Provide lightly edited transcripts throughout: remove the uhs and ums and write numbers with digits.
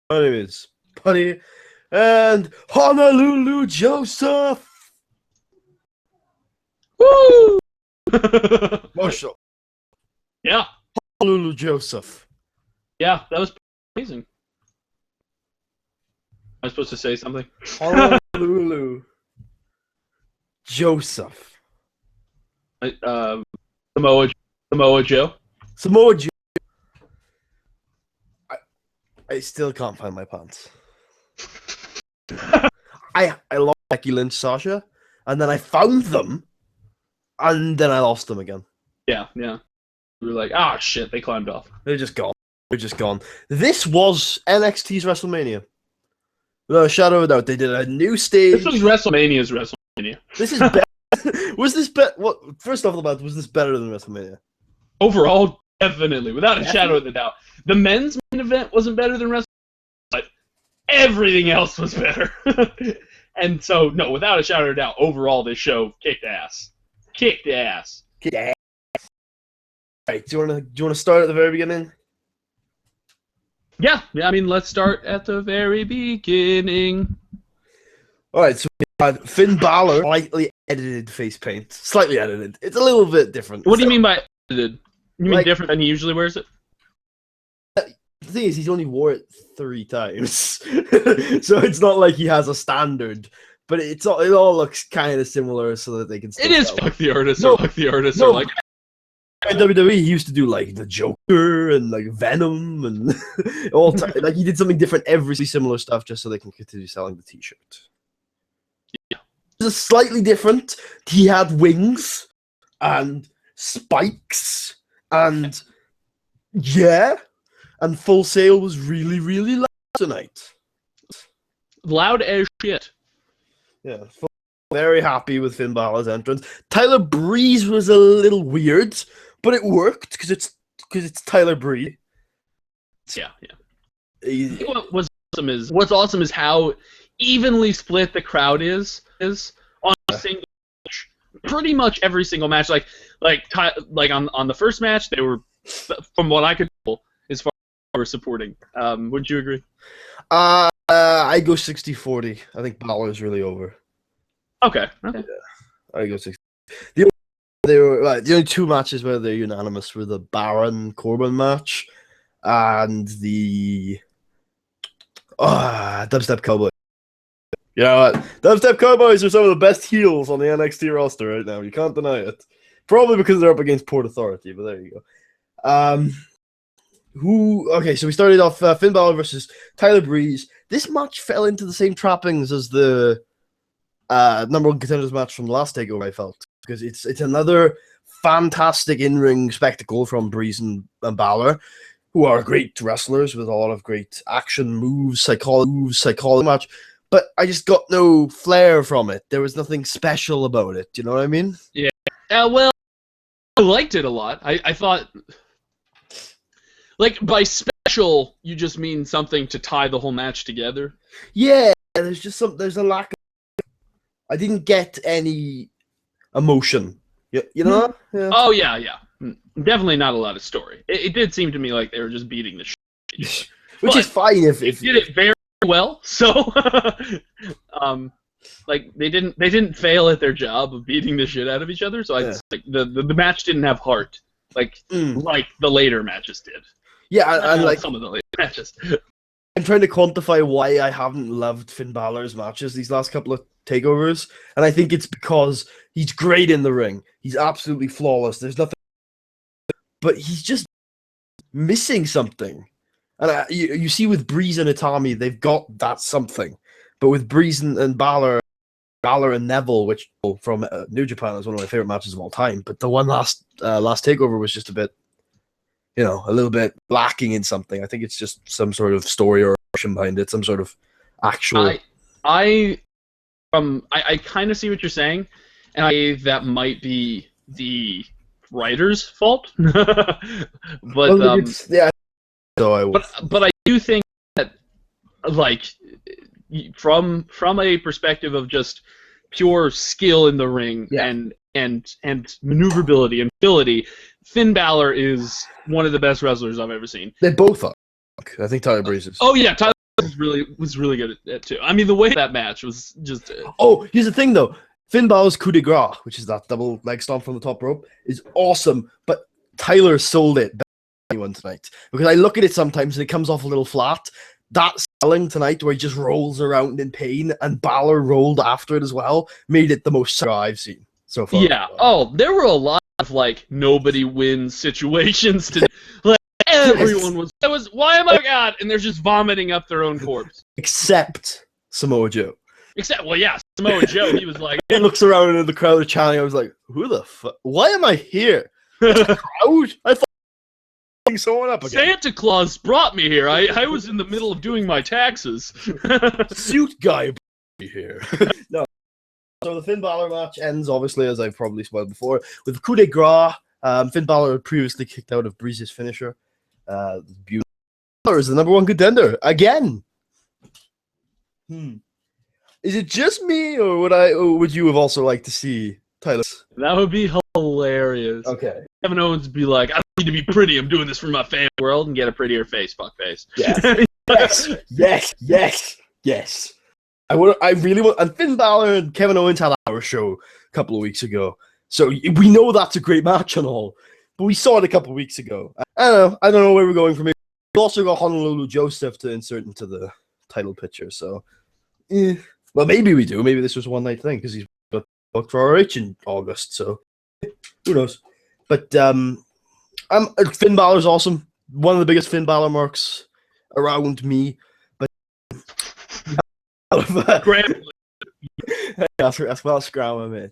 My name is Putty and Honolulu Joseph. Woo! Marshall. Yeah. Honolulu Joseph. Yeah, that was amazing. I was supposed to say something. Honolulu Joseph. Samoa Joe. Samoa Joe. I still can't find my pants. I lost Becky, Lynch, Sasha, and then I found them, and then I lost them again. Yeah. We were like, ah, shit, they climbed off. They're just gone. This was NXT's WrestleMania. No shadow of a doubt. They did a new stage. This was WrestleMania's WrestleMania. This is better. Was this better? What? First off, was this better than WrestleMania? Overall, definitely, without a shadow of a doubt. The men's main event wasn't better than WrestleMania, but everything else was better. And so, no, without a shadow of a doubt, overall, this show kicked ass. Kicked ass. Right. Do you wanna start at the very beginning? Yeah. I mean, let's start at the very beginning. All right. So we had Finn Balor, slightly edited face paint. Slightly edited. It's a little bit different. What do you mean by edited? You mean Like, different than he usually wears it? the thing is, he's only wore it 3 times, so it's not like he has a standard. But it all looks kind of similar, so that they can. It is fuck the artist, No, or fuck the artist, no. or like. In WWE, he used to do like the Joker and like Venom and all like he did something different, every similar stuff, just so they can continue selling the T-shirt. Yeah, It was slightly different. He had wings and spikes and and Full Sail was really, really loud tonight. Loud as shit. Yeah, very happy with Finn Balor's entrance. Tyler Breeze was a little weird, but it worked because it's Tyler Breeze. Yeah. What's awesome is how evenly split the crowd is on a single match. Pretty much every single match, like on the first match, they were, from what I could tell, as far as they were supporting. Wouldn't you agree? I go 60-40. I think Balor's really over. Okay. Yeah, I go 60. The only 2 matches where they're unanimous were the Baron Corbin match and the Dubstep Cowboys. You know what? Dubstep Cowboys are some of the best heels on the NXT roster right now. You can't deny it. Probably because they're up against Port Authority, but there you go. Okay, so we started off Finn Balor versus Tyler Breeze. This match fell into the same trappings as the number 1 contenders match from the last Takeover, I felt, because it's another fantastic in-ring spectacle from Breeze and Balor, who are great wrestlers with a lot of great action moves, psychology match. But I just got no flair from it. There was nothing special about it. Do you know what I mean? Yeah. Well, I liked it a lot. I thought, like, by special, you just mean something to tie the whole match together. Yeah, there's a lack of. I didn't get any emotion. You know? Yeah. Oh yeah. Definitely not a lot of story. It did seem to me like they were just beating the shit. Which is fine if they did it very well. So, like they didn't fail at their job of beating the shit out of each other. So like the match didn't have heart, like the later matches did. Yeah, and like some of the later matches. I'm trying to quantify why I haven't loved Finn Balor's matches these last couple of takeovers, and I think it's because he's great in the ring. He's absolutely flawless. There's nothing, but he's just missing something. And you see with Breeze and Itami, they've got that something. But with Breeze and Balor and Neville, which from New Japan is one of my favorite matches of all time, but the one last takeover was just a bit, a little bit lacking in something. I think it's just some sort of story or emotion behind it, some sort of actual. I kind of see what you're saying, and that might be the writer's fault. But but I do think that, like, from a perspective of just pure skill in the ring and maneuverability and ability, Finn Balor is one of the best wrestlers I've ever seen. They both are. I think Tyler Breeze is. Oh yeah, Tyler was really good at too. I mean, the way that match was just. Oh, here's the thing though. Finn Balor's coup de grace, which is that double leg stomp from the top rope, is awesome. But Tyler sold it better than anyone tonight, because I look at it sometimes and it comes off a little flat. That selling tonight, where he just rolls around in pain, and Balor rolled after it as well, made it the most I've seen so far. Yeah. Oh, there were a lot of like nobody wins situations to like everyone was. Why am I God? And they're just vomiting up their own corpse. Except Samoa Joe. Well, yeah, Samoa Joe. He was like, he looks around in the crowd chanting. I was like, who the fuck? Why am I here? Crowd? I thought someone up again. Santa Claus brought me here. I was in the middle of doing my taxes. Suit guy brought me here. No. So the Finn Balor match ends, obviously, as I've probably spoiled before, with a coup de grace. Finn Balor had previously kicked out of Breeze's finisher. Beautiful. Balor is the number 1 contender again. Is it just me, or would you have also liked to see Tyler? That would be hilarious. Okay. Kevin Owens would be like, I don't need to be pretty. I'm doing this for my fan world, and get a prettier face. Fuck face. Yes. I really want. And Finn Balor and Kevin Owens had our show a couple of weeks ago, so we know that's a great match and all. But we saw it a couple of weeks ago. I don't know where we're going from here. We also got Honolulu Joseph to insert into the title picture, so. Well, maybe we do. Maybe this was a one-night thing because he's booked for RH in August, so who knows? But Finn Balor's awesome. One of the biggest Finn Balor marks around me. But that's well scram, mate.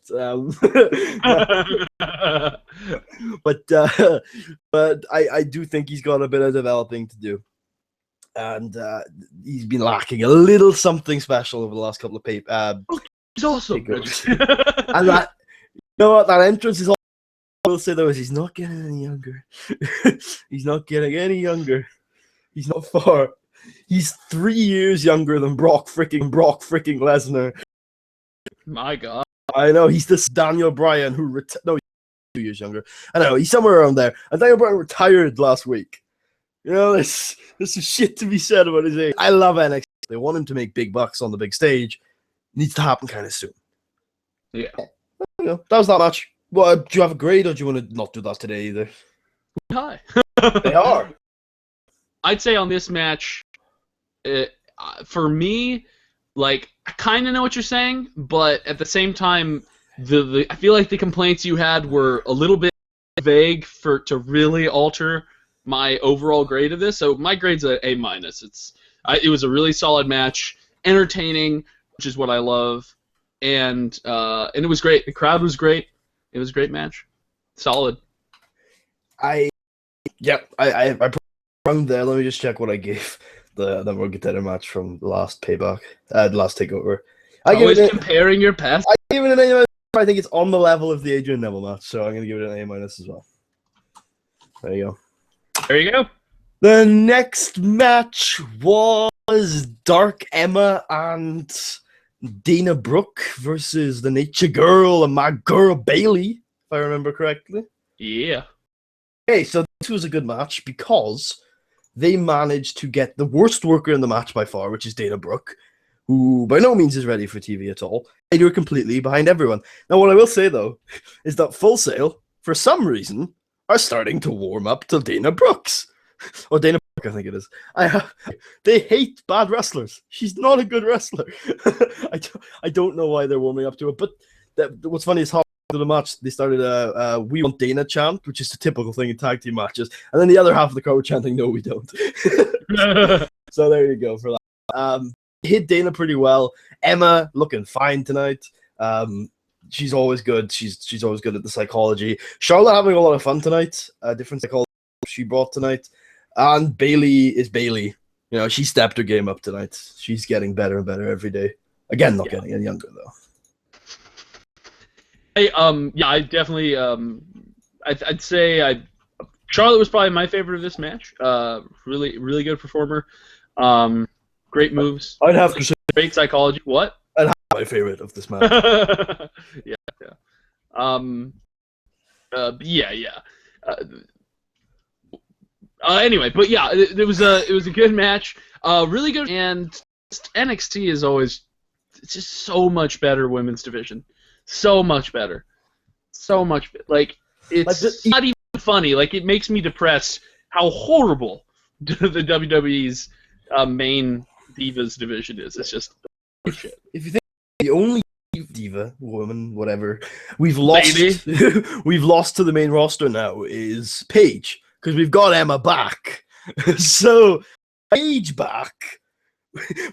But I do think he's got a bit of developing to do. And he's been lacking a little something special over the last couple of he's awesome. And that, you know what, that entrance is all I will say though is he's not getting any younger. He's not getting any younger. He's not far. He's 3 years younger than Brock freaking Lesnar. My God. I know, he's this Daniel Bryan who he's 2 years younger. I know, he's somewhere around there. And Daniel Bryan retired last week. You know, there's some shit to be said about his age. I love NXT. They want him to make big bucks on the big stage. Needs to happen kind of soon. Yeah. You know, that was that match. Well, do you have a grade, or do you want to not do that today either? Hi. They are. I'd say on this match, for me, like, I kind of know what you're saying, but at the same time, I feel like the complaints you had were a little bit vague to really alter my overall grade of this. So my grade's a A-. It was a really solid match, entertaining, which is what I love, and it was great. The crowd was great. It was a great match. Solid. I put around there. Let me just check what I gave the number contender match from the last payback, last takeover. Always comparing your past. I give it an A-. I think it's on the level of the Adrian Neville match, so I'm gonna give it an A- as well. There you go. There you go. The next match was Dark Emma and Dana Brooke versus the Nature Girl and my girl Bayley, if I remember correctly. Yeah. Okay, so this was a good match because they managed to get the worst worker in the match by far, which is Dana Brooke, who by no means is ready for TV at all. They do it completely behind everyone. Now, what I will say, though, is that Full Sail, for some reason, are starting to warm up to Dana Brooks. Or Dana Brooke, I think it is. They hate bad wrestlers. She's not a good wrestler. I don't know why they're warming up to it. But what's funny is how after the match, they started a "We Want Dana" chant, which is the typical thing in tag team matches. And then the other half of the crowd were chanting, "No, we don't." So there you go for that. Hit Dana pretty well. Emma looking fine tonight. She's always good. She's always good at the psychology. Charlotte having a lot of fun tonight. Different psychology she brought tonight. And Bayley is Bayley. You know, she stepped her game up tonight. She's getting better and better every day. Again, not getting any younger though. I definitely I'd say Charlotte was probably my favorite of this match. Really, really good performer. Great moves. I'd have to say great psychology. What? I'd have my favorite of this match. Yeah. Anyway, but yeah, it was a good match. Really good, and NXT is always it's just so much better women's division, so much better, like it's not even funny. Like it makes me depressed how horrible the WWE's main divas division is. It's just shit. If you think the only diva woman, whatever, we've lost we've lost to the main roster now is Paige, because we've got Emma back. So Paige back,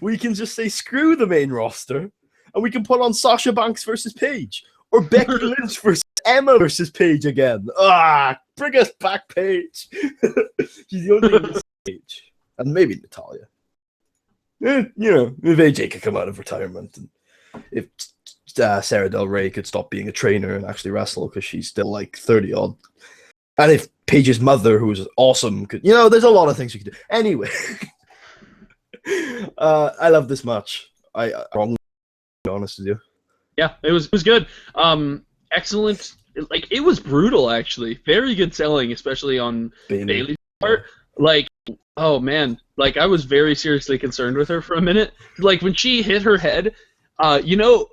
we can just say screw the main roster, and we can put on Sasha Banks versus Paige, or Becky Lynch versus Emma versus Paige again. Bring us back, Paige. She's the only Paige, and maybe Natalia. You know, if AJ could come out of retirement, and if Sarah Del Rey could stop being a trainer and actually wrestle, because she's still like 30 odd, and if Paige's mother, who's awesome, could, you know, there's a lot of things you could do. Anyway, I love this match. Wrong, to be honest with you. Yeah, it was good. Excellent. Like it was brutal, actually. Very good selling, especially on Bayley's part. Like, oh man, like I was very seriously concerned with her for a minute. Like when she hit her head, you know,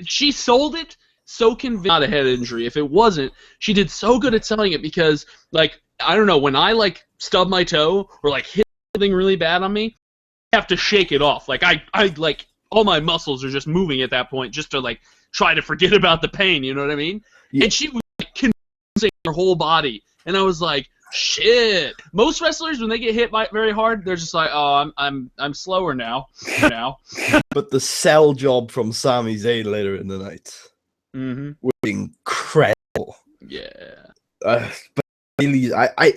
she sold it so convinced. Not a head injury. If it wasn't, she did so good at selling it, because like I don't know, when I like stub my toe or like hit something really bad on me, I have to shake it off. Like I like all my muscles are just moving at that point just to like try to forget about the pain. You know what I mean? Yeah. And she was like convincing her whole body, and I was like, shit. Most wrestlers, when they get hit very hard, they're just like, oh, I'm slower now. But the sell job from Sami Zayn later in the night was incredible. Yeah. But Bayley, I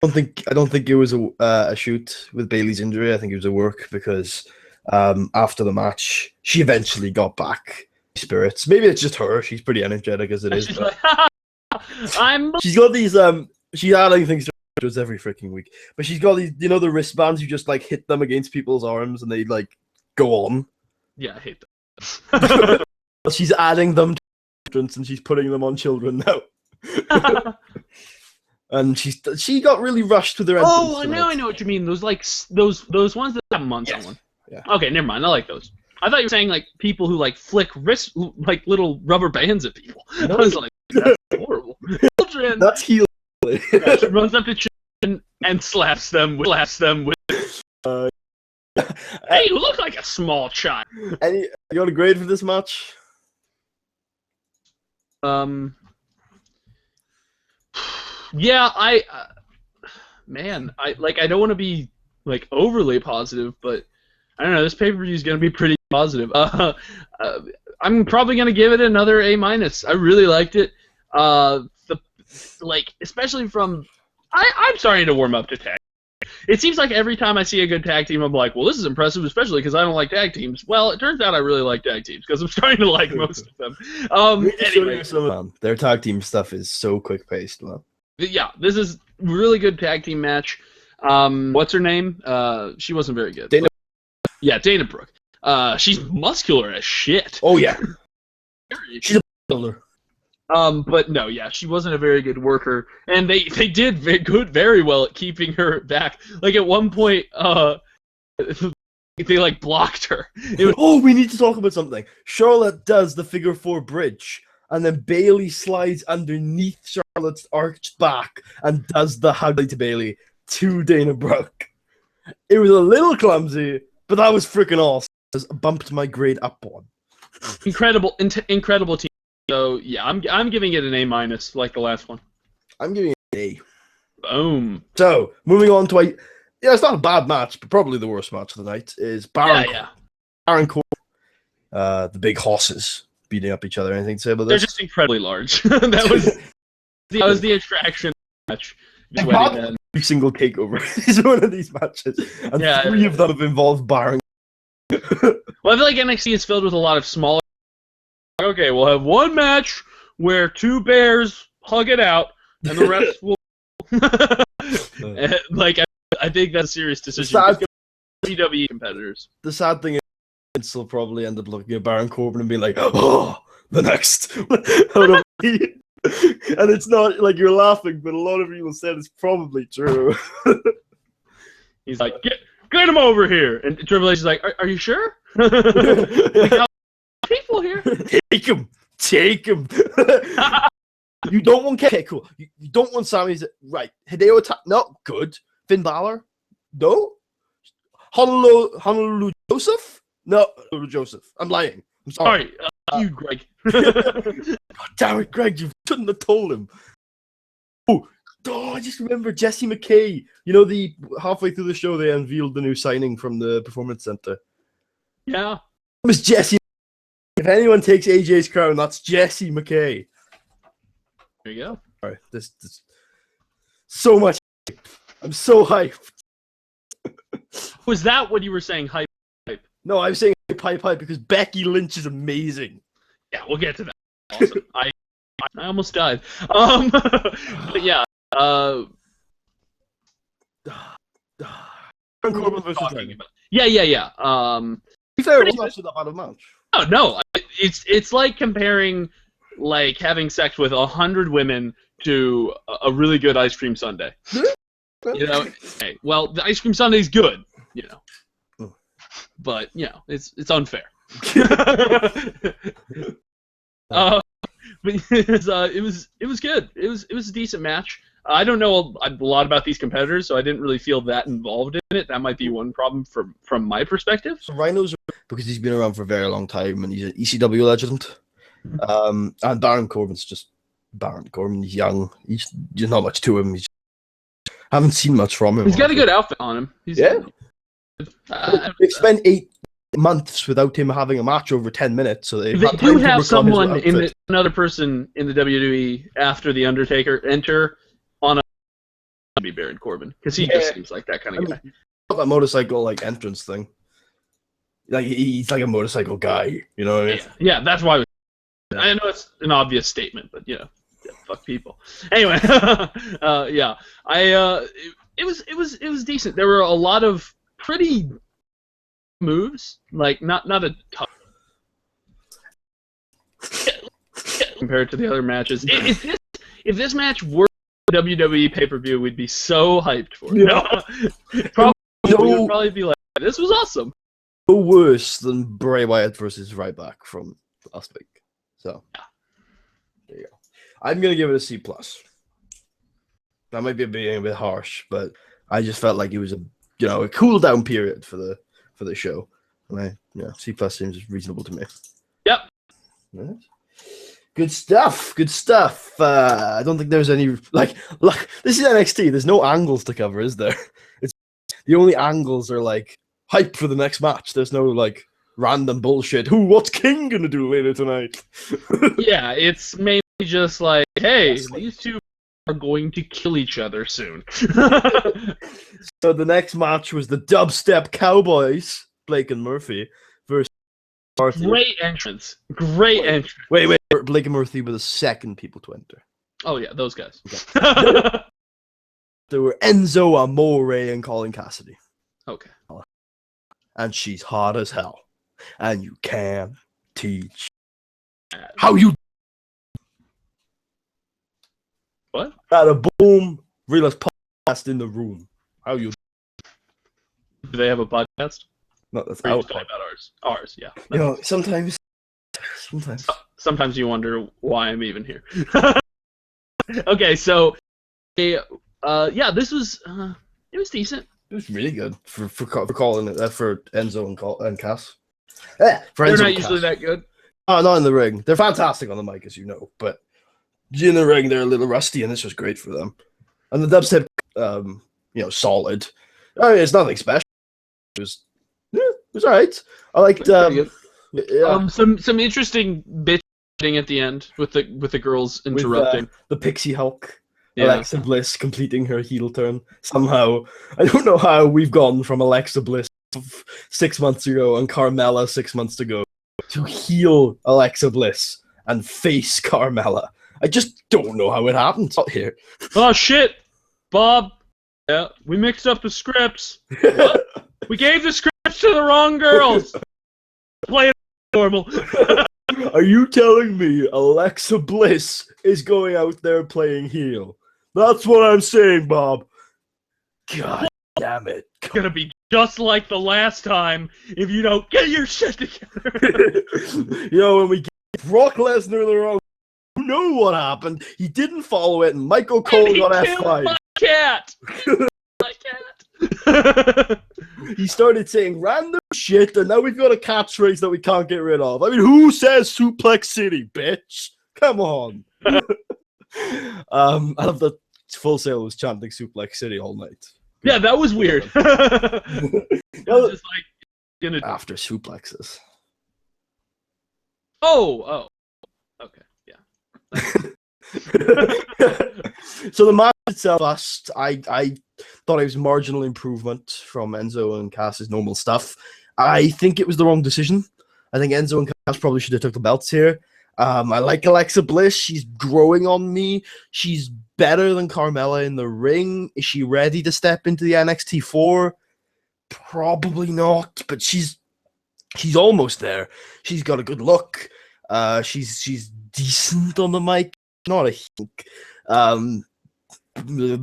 don't think it was a shoot with Bayley's injury. I think it was a work, because after the match, she eventually got back spirits. Maybe it's just her. She's pretty energetic as it is. She's like, she's got these she's adding things to us every freaking week. But she's got these, you know, the wristbands, you just like hit them against people's arms and they like go on. Yeah, I hate them. She's adding them to entrance, and she's putting them on children now. And she got really rushed with her entrance. Oh, now I know what you mean. Those like those ones that have them on someone. Yeah. Okay, never mind. I like those. I thought you were saying like people who like flick wrist like little rubber bands at people. No. I was like, that's horrible. Children. That's heel. Yeah, she runs up to children and slaps them with. Hey, you look like a small child. You got a grade for this match? Yeah, I don't want to be like overly positive, but I don't know. This pay-per-view is going to be pretty positive. I'm probably going to give it another A-. I really liked it. Especially from, I'm starting to warm up to tag. It seems like every time I see a good tag team, I'm like, well, this is impressive, especially because I don't like tag teams. Well, it turns out I really like tag teams, because I'm starting to like most of them. Anyway. Their tag team stuff is so quick-paced, man. Yeah, this is a really good tag team match. What's her name? She wasn't very good. Dana Brooke. She's muscular as shit. Oh, yeah. She's a builder. But no, yeah, she wasn't a very good worker, and they did very well at keeping her back. Like at one point, they like blocked her. We need to talk about something. Charlotte does the figure 4 bridge, and then Bayley slides underneath Charlotte's arched back and does the hug to Bayley to Dana Brooke. It was a little clumsy, but that was freaking awesome. I bumped my grade up one. Incredible team. So yeah, I'm giving it an A-, like the last one. I'm giving it an A. Boom. So moving on to it's not a bad match, but probably the worst match of the night is Baron Corbin, the big horses beating up each other. Anything to say about this? They're just incredibly large. that was the attraction match. Every single takeover is one of these matches, and 3 of them have involved Baron. Well, I feel like NXT is filled with a lot of smaller. Okay, we'll have one match where 2 bears hug it out, and the rest will. I think that's a serious decision. WWE competitors. The sad thing is, Vince will probably end up looking at Baron Corbin and being like, "Oh, the next." And it's not like you're laughing, but a lot of people said it's probably true. He's like, get him over here. And Triple H is like, are you sure? We got people here. Take him. You don't want okay, cool. You don't want Sami Zayn. Right. Hideo no, good. Finn Balor? No. Honolulu Joseph? No, Honolulu Joseph. I'm lying. I'm sorry. You, Greg. God damn it, Greg, you shouldn't have told him. Oh, I just remember Jesse McKay. You know, the halfway through the show, they unveiled the new signing from the Performance Center. Yeah. It was Jesse. If anyone takes AJ's crown, that's Jesse McKay. There you go. All right, this so much. I'm so hyped. Was that what you were saying? Hype? No, I was saying hype because Becky Lynch is amazing. Yeah, we'll get to that. Awesome. I almost died. But yeah. Corbin versus Rhyno. Yeah. To be fair, it wasn't actually that bad of a match. Oh no, it's like comparing like having sex with 100 women to a really good ice cream sundae. You know, hey, well, the ice cream sundae's good, you know, but you know, it's unfair. But it was good. It was a decent match. I don't know a lot about these competitors, so I didn't really feel that involved in it. That might be one problem from my perspective. So Rhyno's because he's been around for a very long time and he's an ECW legend. And Baron Corbin's just Baron Corbin. He's young. He's not much to him. Haven't seen much from him. He's got a good outfit on him. They've spent 8 months without him having a match over 10 minutes, so they do have someone another person in the WWE after the Undertaker enter on a be Baron Corbin because he just seems like that kind of guy. That motorcycle like entrance thing. Like he's like a motorcycle guy, you know what I mean? Yeah, that's why. I know it's an obvious statement, but you know, fuck people. Anyway, yeah, it was decent. There were a lot of pretty moves, like not a tough compared to the other matches. If this match were a WWE pay-per-view, we'd be so hyped for it. Yeah. We would probably be like, this was awesome. No worse than Bray Wyatt versus Ryback from last week. So, there you go. I'm going to give it a C+. That might be being a bit harsh, but I just felt like it was a cool down period for the show. And C+ seems reasonable to me. Yep. Right. Good stuff. I don't think there's any like this is NXT. There's no angles to cover, is there? It's the only angles are like hype for the next match. There's no like random bullshit. What's King gonna do later tonight? Yeah, it's mainly just like, hey, these two are going to kill each other soon. So the next match was the Dubstep Cowboys, Blake and Murphy, versus Murphy. Great entrance. Wait. Blake and Murphy were the second people to enter. Oh yeah, those guys. Okay. There were Enzo Amore and Colin Cassidy. Okay. And she's hot as hell. And you can teach how you. What? At a boom, realist podcast in the room. How you? Do they have a podcast? No, that's our podcast. About ours. Ours, yeah. You know, sometimes. Sometimes you wonder why I'm even here. Okay, so, this was it was decent. It was really good for calling it for Enzo and Cass. For They're Enzo not usually that good. Oh, not in the ring. They're fantastic on the mic, as you know, but in the ring they're a little rusty, and this was great for them. And the dubstep, solid. I mean, it's nothing special. It was alright. I liked some interesting bitching at the end with the girls interrupting. With, the Pixie Hulk. Yeah. Alexa Bliss completing her heel turn. Somehow, I don't know how we've gone from Alexa Bliss 6 months ago and Carmella 6 months ago to heel Alexa Bliss and face Carmella. I just don't know how it happened out here. Oh shit, Bob. Yeah, we mixed up the scripts. We gave the scripts to the wrong girls. Play it normal. Are you telling me Alexa Bliss is going out there playing heel? That's what I'm saying, Bob. God damn it. It's gonna be just like the last time if you don't get your shit together. When we get Brock Lesnar in the wrong, you know what happened. He didn't follow it, and Michael Cole got F5. My cat! My cat! He started saying random shit, and now we've got a catchphrase that we can't get rid of. I mean, who says Suplex City, bitch? Come on. I love that Full Sail was chanting Suplex City all night. Yeah, that was weird. Just like after suplexes. Oh. Okay, yeah. So the match itself, I thought it was a marginal improvement from Enzo and Cass's normal stuff. I think it was the wrong decision. I think Enzo and Cass probably should have took the belts here. I like Alexa Bliss. She's growing on me. She's better than Carmella in the ring. Is she ready to step into the NXT 4? Probably not, but she's almost there. She's got a good look. She's decent on the mic. Not a hink.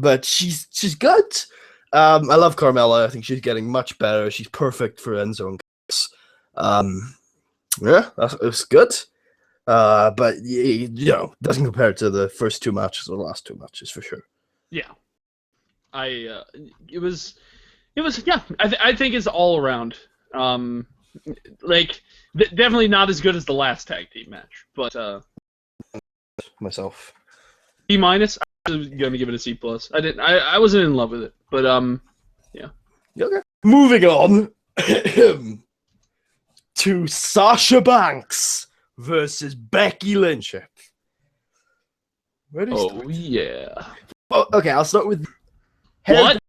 But she's good. I love Carmella. I think she's getting much better. She's perfect for Enzo and Cass. Yeah, it's good. But doesn't compare to the first two matches or the last two matches for sure. Yeah, it was yeah. I think it's all around. Definitely not as good as the last tag team match, but myself B-. I was gonna give it a C+. I wasn't in love with it, but yeah. Okay. Moving on to Sasha Banks versus Becky Lynch. Where do you start? Yeah. Oh, okay, I'll start with What?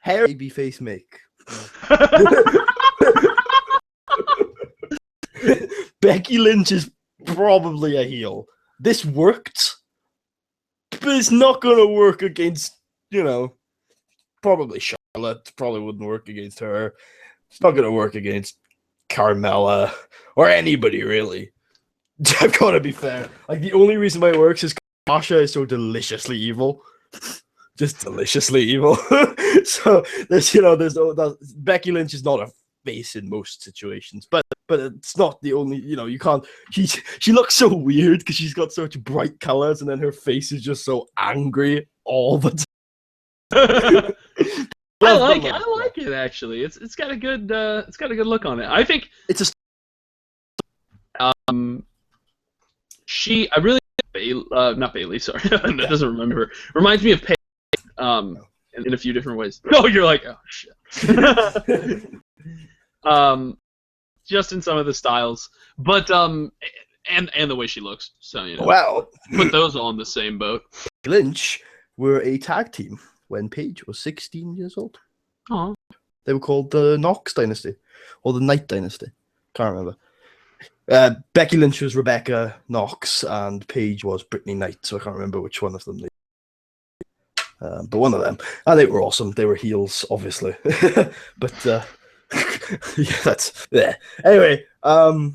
Hair babyface make. Becky Lynch is probably a heel. This worked, but it's not going to work against, probably Charlotte. Probably wouldn't work against her. It's not going to work against Carmella or anybody, really. I've got to be fair. Like, the only reason why it works is Sasha is so deliciously evil. Just deliciously evil. So, Becky Lynch is not a face in most situations, but it's not the only, you can't, she looks so weird because she's got such bright colors and then her face is just so angry all the time. I like it actually. It's got a good look on it. I think it's I really not Bayley, sorry. That doesn't remember her. Reminds me of Paige in a few different ways. Oh, you're like, oh shit. Just in some of the styles, but and the way she looks. So well, put those all in the same boat. Lynch were a tag team when Paige was 16 years old. Oh, they were called the Knox Dynasty or the Knight Dynasty. Can't remember. Becky Lynch was Rebecca Knox and Paige was Brittany Knight. So I can't remember which one of them. But one of them, and they were awesome. They were heels, obviously, but. Yeah. Anyway, I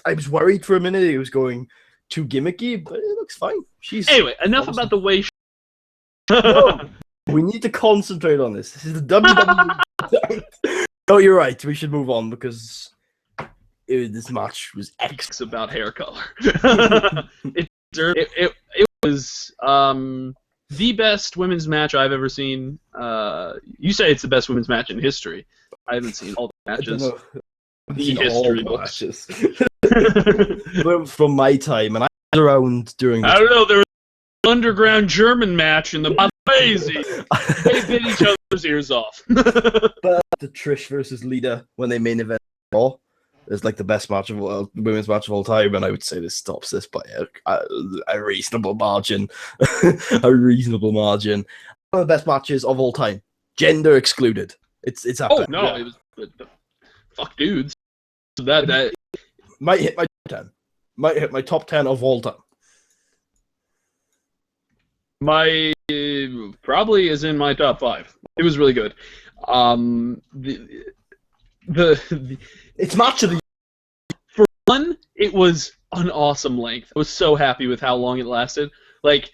was worried for a minute he was going too gimmicky, but it looks fine. Anyway, enough about the way. No, we need to concentrate on this. This is the WWE. No, you're right. We should move on because this match was X about hair color. It was the best women's match I've ever seen. You say it's the best women's match in history. I haven't seen all the matches. The history books. From my time, and I was around during. I don't know. There was an underground German match in the Amazing. They bit each other's ears off. But the Trish versus Lita when they main event Raw is like the best match of women's match of all time, and I would say this stops this by a reasonable margin. A reasonable margin. One of the best matches of all time, gender excluded. It's up there. No, it was fuck dudes. That might hit my top 10. Might hit my top 10 of all time. My probably is in my top 5. It was really good. It's match of the For one, it was an awesome length. I was so happy with how long it lasted. Like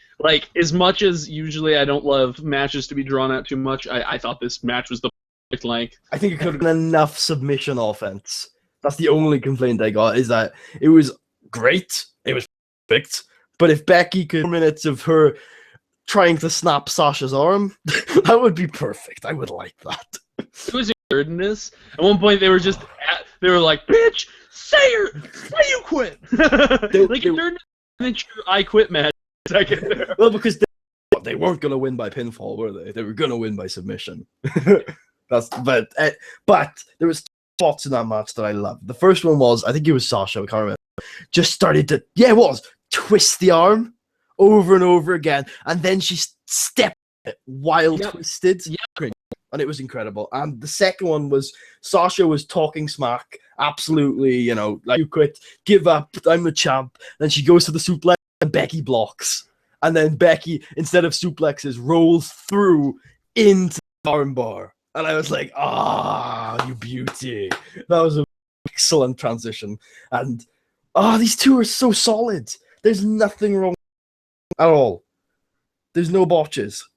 as much as usually I don't love matches to be drawn out too much, I thought this match was the perfect length. I think it could have been enough submission offense. That's the only complaint I got, is that it was great, it was perfect, but if Becky could 4 minutes of her trying to snap Sasha's arm, that would be perfect. I would like that. It was weirdness. At one point, they were like, "Bitch, say you quit." Like it turned into I quit match. Well, because they weren't going to win by pinfall, were they? They were going to win by submission. But there was spots in that match that I loved. The first one was, I think it was Sasha, I can't remember, just started to, twist the arm over and over again, and then she stepped it while twisted. Yeah. And it was incredible. And the second one was Sasha was talking smack, absolutely, like, you quit, give up, I'm the champ. Then she goes to the suplex and Becky blocks. And then Becky, instead of suplexes, rolls through into the armbar. And I was like, you beauty. That was an excellent transition. And, these two are so solid. There's nothing wrong at all. There's no botches.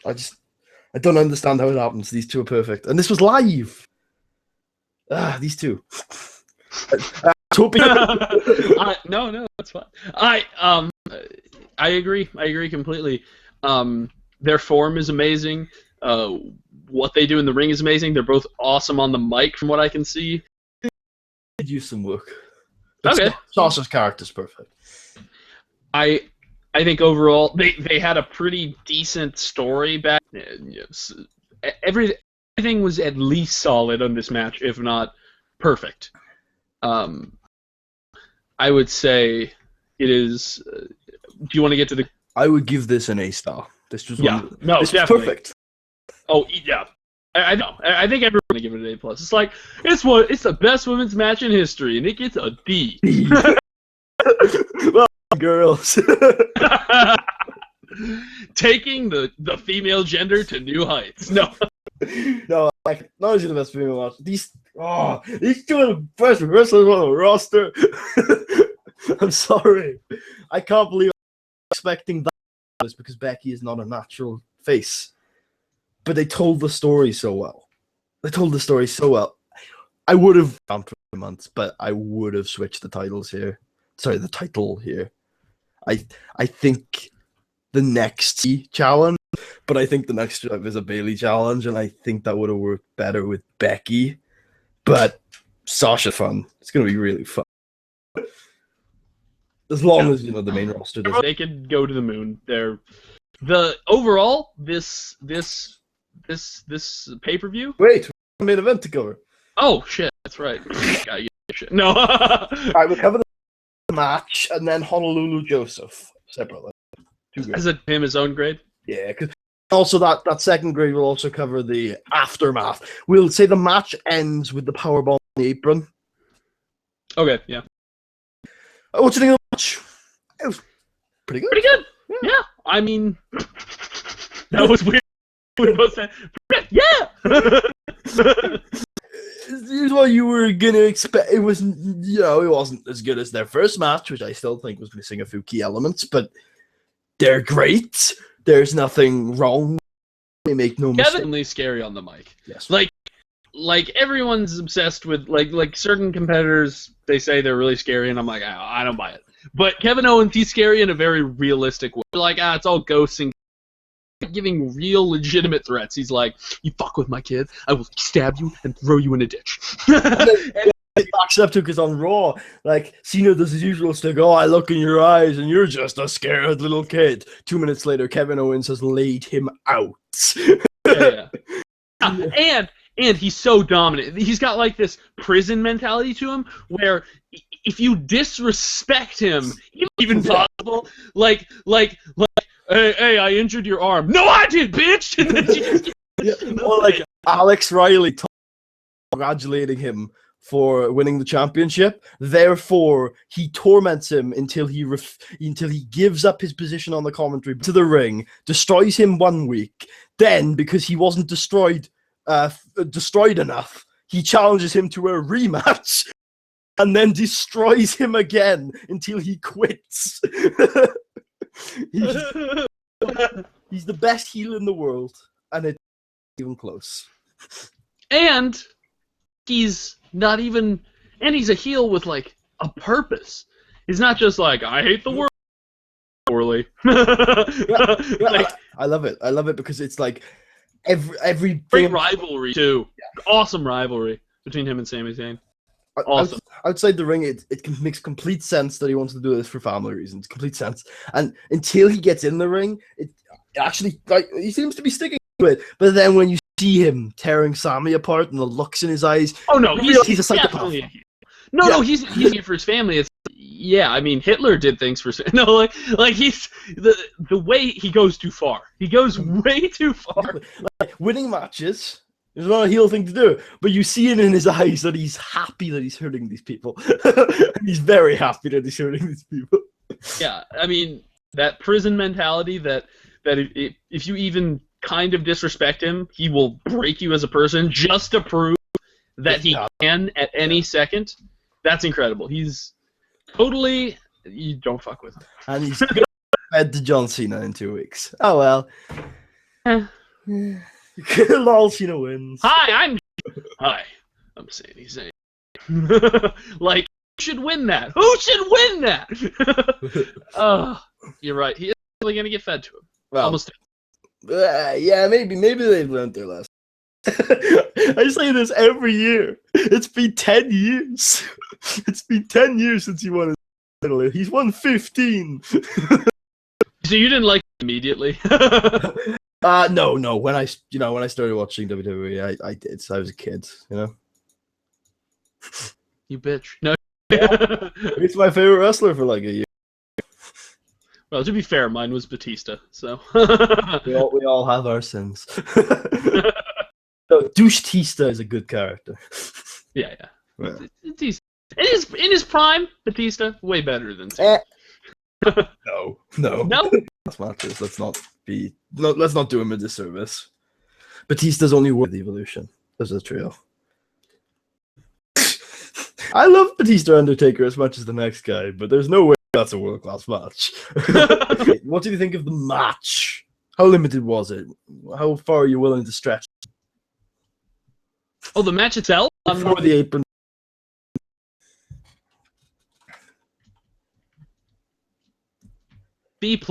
I don't understand how it happens. These two are perfect. And this was live. These two. No, that's fine. I agree. I agree completely. Their form is amazing. What they do in the ring is amazing. They're both awesome on the mic, from what I can see. Could use some work. Okay. Sasha's character's perfect. I think overall they had a pretty decent story back. Everything was at least solid on this match, if not perfect. I would say it is. Do you want to get to the? I would give this an A star. This was this was perfect. Oh yeah, I know. I think everyone's gonna give it an A plus. It's like it's the best women's match in history, and it gets a D. Well, girls. Taking the female gender to new heights. No, like not only the best female match. These two are the best wrestlers on the roster. I'm sorry, I can't believe I'm expecting that because Becky is not a natural face. But they told the story so well. I would have gone for months, but I would have switched the titles here. Sorry, the title here. I think the next challenge, but I think the next is a Bayley challenge, and I think that would have worked better with Becky. But Sasha's fun. It's gonna be really fun. As long as the main roster does. They could go to the moon. Overall this pay-per-view. Wait, main event to cover. Oh shit, that's right. Shit. No. Alright, we'll cover the match and then Honolulu Joseph separately. Is it him his own grade? Yeah, because also that second grade will also cover the aftermath. We'll say the match ends with the powerbomb on the apron. Okay, yeah. What do you think of the match? It was pretty good. Pretty good. Yeah. I mean, that was weird. We both said, yeah. Here's what you were gonna expect. It was, it wasn't as good as their first match, which I still think was missing a few key elements, but they're great. There's nothing wrong. They make no mistake. Definitely scary on the mic. Yes. Like everyone's obsessed with like certain competitors. They say they're really scary, and I'm like, I don't buy it. But Kevin Owens, he's scary in a very realistic way. Like, it's all ghosts and giving real legitimate threats. He's like, you fuck with my kid, I will stab you and throw you in a ditch. Backs up to because on Raw, like Cena does his usual stick. Oh, I look in your eyes and you're just a scared little kid. 2 minutes later, Kevin Owens has laid him out. Yeah. And he's so dominant. He's got like this prison mentality to him where if you disrespect him, even possible, like, hey, I injured your arm. No, I did, bitch! And then she just or like Alex Riley congratulating him for winning the championship. Therefore, he torments him until he gives up his position on the commentary to the ring, destroys him 1 week. Then, because he wasn't destroyed destroyed enough, he challenges him to a rematch and then destroys him again until he quits. He's the best heel in the world, and it's even close. And he's not even, and he's a heel with like a purpose. He's not just like, I hate the world poorly. Like, I love it. I love it because it's like every great rivalry too. Yeah. Awesome rivalry between him and Sami Zayn. Awesome. Outside the ring, it makes complete sense that he wants to do this for family reasons. Complete sense. And until he gets in the ring, it actually, like, he seems to be sticking to it. But then when you see him tearing Sami apart and the looks in his eyes, oh no, he's a psychopath. No, he's here for his family. It's I mean, Hitler did things for like he's the way he goes too far. He goes way too far. Like, winning matches is not a heel thing to do, but you see it in his eyes that he's happy that he's hurting these people. He's very happy that he's hurting these people. Yeah, I mean, that prison mentality that if you even kind of disrespect him, he will break you as a person just to prove that he can at any second. That's incredible. He's totally, you don't fuck with him. And he's going to head to John Cena in 2 weeks. Oh well. Lol, Cena wins. Hi, I'm Sami Zayn. Like, who should win that? Who should win that? You're right. He is really going to get fed to him. Well, almost. Yeah, maybe they've learned their lesson. I say this every year. It's been 10 years. It's been 10 years since he won his title. He's won 15. So you didn't like him immediately? No. When I started watching WWE, I did. So I was a kid, you know. You bitch. No. Yeah. He's my favorite wrestler for like a year. Well, to be fair, mine was Batista. So we all have our sins. No, Douche-tista is a good character. Yeah. Batista. In his prime, Batista way better than Cena. No. That's matches. Let's not do him a disservice. Batista's only worth the evolution. This is a trio. I love Batista Undertaker as much as the next guy, but there's no way that's a world-class match. What do you think of the match? How limited was it? How far are you willing to stretch? Oh, the match itself? Before the apron. B+.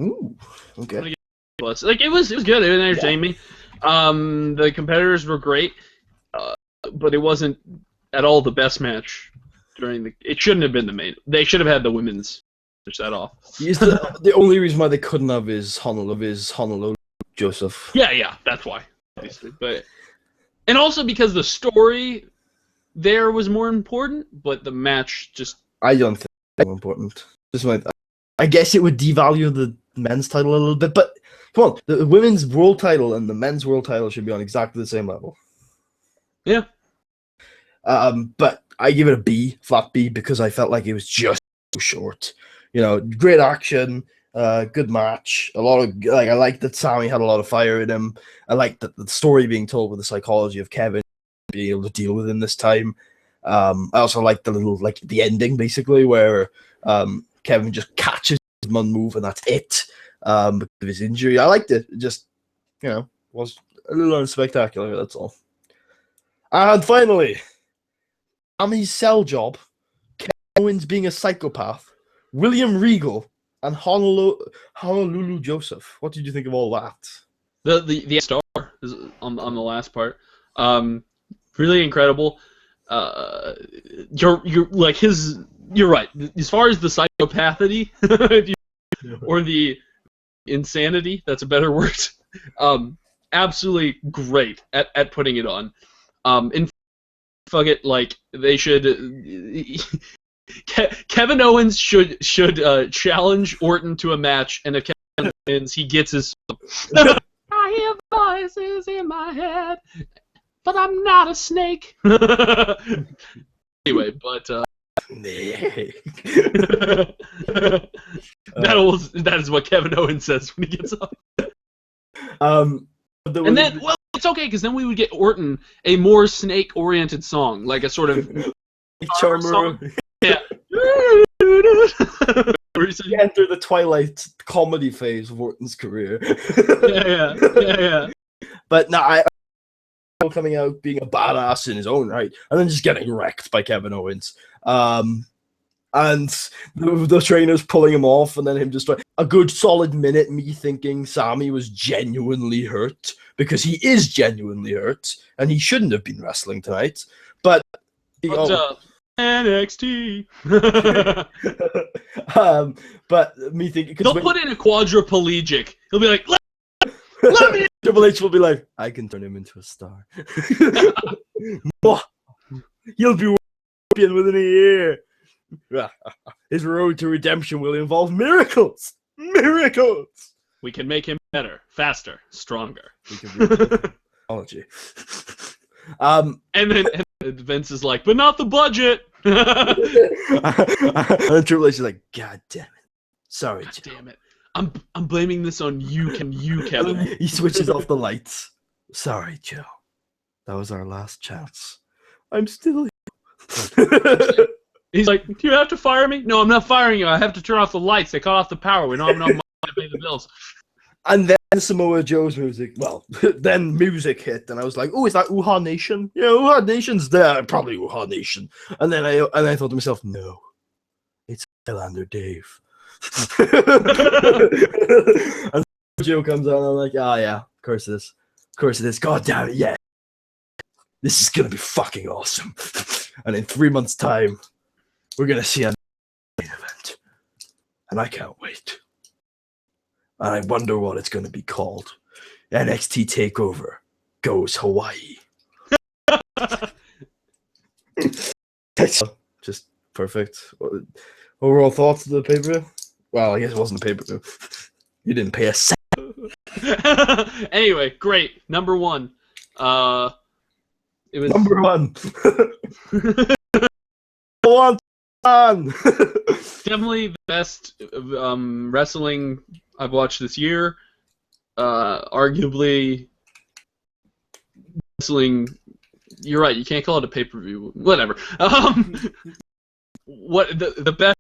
Ooh, okay. B+. Like, it was good. It entertained me. The competitors were great, but it wasn't at all the best match it shouldn't have been the main. They should have had the women's push that off. The only reason why they couldn't have is Honolulu Joseph. Yeah, that's why. But and also because the story there was more important, but the match just... I don't think it's more important. I guess it would devalue the men's title a little bit, but come on, the women's world title and the men's world title should be on exactly the same level. Yeah. But I give it a B, flat B, because I felt like it was just too short. You know, great action, good match. A lot of I like that Sami had a lot of fire in him. I like that the story being told with the psychology of Kevin being able to deal with him this time. I also like the ending basically where Kevin just catches his one move and that's it because of his injury. I liked it. It just, was a little unspectacular. That's all. And finally, Sami's cell job, Kevin Owens being a psychopath, William Regal, and Honolulu Joseph. What did you think of all that? The star is on the last part. Really incredible. You're right. As far as the psychopathy, or the insanity, that's a better word. Absolutely great at putting it on. And fuck it, like they should. Kevin Owens should challenge Orton to a match, and if Kevin wins, he gets his. I hear voices in my head, but I'm not a snake. Anyway, but that is what Kevin Owens says when he gets up. And then, well, it's okay because then we would get Orton a more snake-oriented song, like a sort of Charmer. Yeah. He entered the Twilight comedy phase of Orton's career. yeah. But no, I coming out being a badass in his own right, and then just getting wrecked by Kevin Owens. And the trainers pulling him off, and then him just a good solid minute. Me thinking Sami was genuinely hurt because he is genuinely hurt, and he shouldn't have been wrestling tonight. But What's up? NXT. But me thinking They'll put in a quadriplegic. He'll be like, let me. Triple H will be like, I can turn him into a star. He'll be champion within a year. His road to redemption will involve miracles. Miracles. We can make him better, faster, stronger. We can technology. And then Vince is like, but not the budget. And Triple H is like, God damn it. Sorry, God Joe. damn it. I'm blaming this on you, Kevin. He switches off the lights. Sorry, Joe. That was our last chance. I'm still here. He's like, do you have to fire me? No, I'm not firing you. I have to turn off the lights. They cut off the power. We don't have enough money to pay the bills. And then Samoa Joe's music, then music hit, and I was like, oh, is that Uha Nation? Yeah, Uha Nation's there. Probably Uha Nation. And then I thought to myself, no, it's Highlander Dave. And Joe comes out, and I'm like, oh, yeah, of course it is. Of course it is. God damn it, yeah. This is going to be fucking awesome. And in 3 months' time, we're going to see a main event. And I can't wait. And I wonder what it's going to be called. NXT Takeover goes Hawaii. Just perfect. Overall thoughts of the pay-per-view? Well, I guess it wasn't a pay-per-view. You didn't pay a cent. Anyway, great. Number one. It was number one. One. Definitely the best wrestling I've watched this year. Arguably, wrestling. You're right. You can't call it a pay-per-view. Whatever. What the best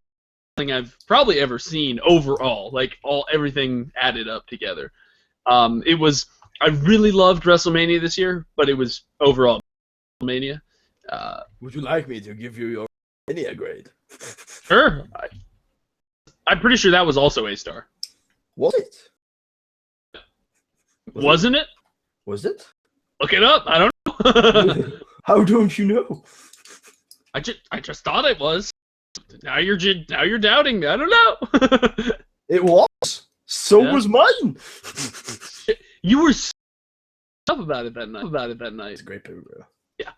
thing I've probably ever seen overall, like everything added up together. It was. I really loved WrestleMania this year, but it was overall WrestleMania. Would you like me to give you your Mania grade? Sure. I'm pretty sure that was also A-star. Was it? Wasn't it? Was it? Look it up. I don't know. How don't you know? I just thought it was. Now you're doubting me. I don't know. It was. So was mine. You were up about it that night. It's a great pay-per-view. Yeah.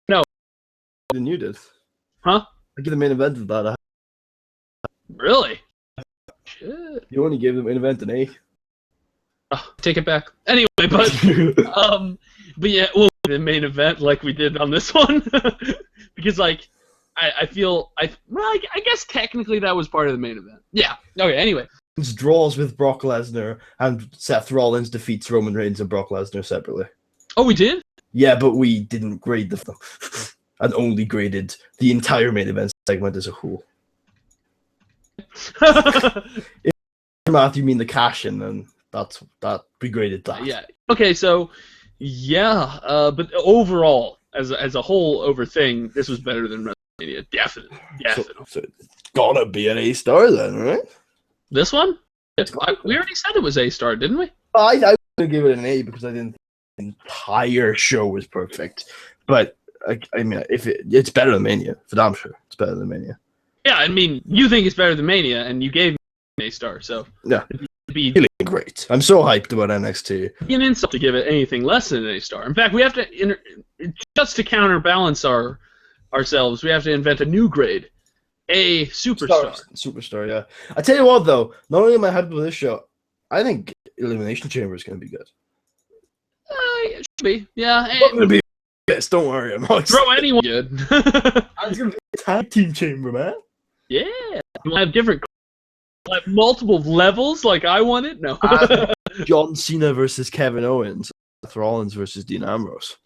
No. Than you did. Huh? I give the main event of that. Really? Shit. You only gave the main event an A. Oh, take it back. Anyway, but yeah, well, the main event like we did on this one, because like I guess technically that was part of the main event. Yeah. Okay. Anyway. Draws with Brock Lesnar, and Seth Rollins defeats Roman Reigns and Brock Lesnar separately. Oh, we did? Yeah, but we didn't grade the and only graded the entire main event segment as a whole. If math, you mean the cash-in, and that we graded that. Yeah. Okay, so yeah, but overall, as a whole over thing, this was better than WrestleMania. Definitely. So it's gotta be an A-star then, right? This one? We already said it was A-star, didn't we? I would give it an A because I didn't think the entire show was perfect. But I mean, if it's better than Mania, for damn sure, it's better than Mania. Yeah, I mean, you think it's better than Mania, and you gave me an A-star, so yeah, it'd be really great. I'm so hyped about NXT. It'd be an insult to give it anything less than an A-star. In fact, we have to just to counterbalance ourselves, we have to invent a new grade. A superstar. Superstar, yeah. I tell you what, though, not only am I hyped with this show, I think Elimination Chamber is going to be good. It should be, yeah. It's not going to be this, don't worry. I'm not throw anyone good. It's going to be a tag team chamber, man. Yeah. We'll have different, like multiple levels like I wanted. No. John Cena versus Kevin Owens. Seth Rollins versus Dean Ambrose.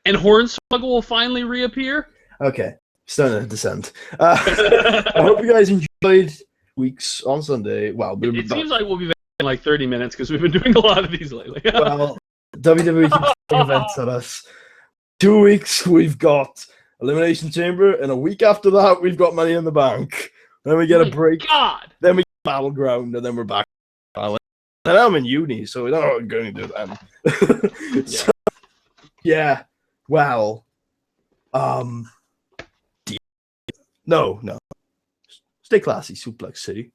And Hornswoggle will finally reappear? Okay, starting to descend. I hope you guys enjoyed weeks on Sunday. Well, it seems like we'll be back in like 30 minutes because we've been doing a lot of these lately. Well, WWE keeps throwing events at us. 2 weeks, we've got Elimination Chamber, and a week after that, we've got Money in the Bank. Then we get a break. God! Then we get Battleground, and then we're back. And I'm in uni, so we don't know what we're going to do then. So, yeah. Well, no. Stay classy, Suplex City.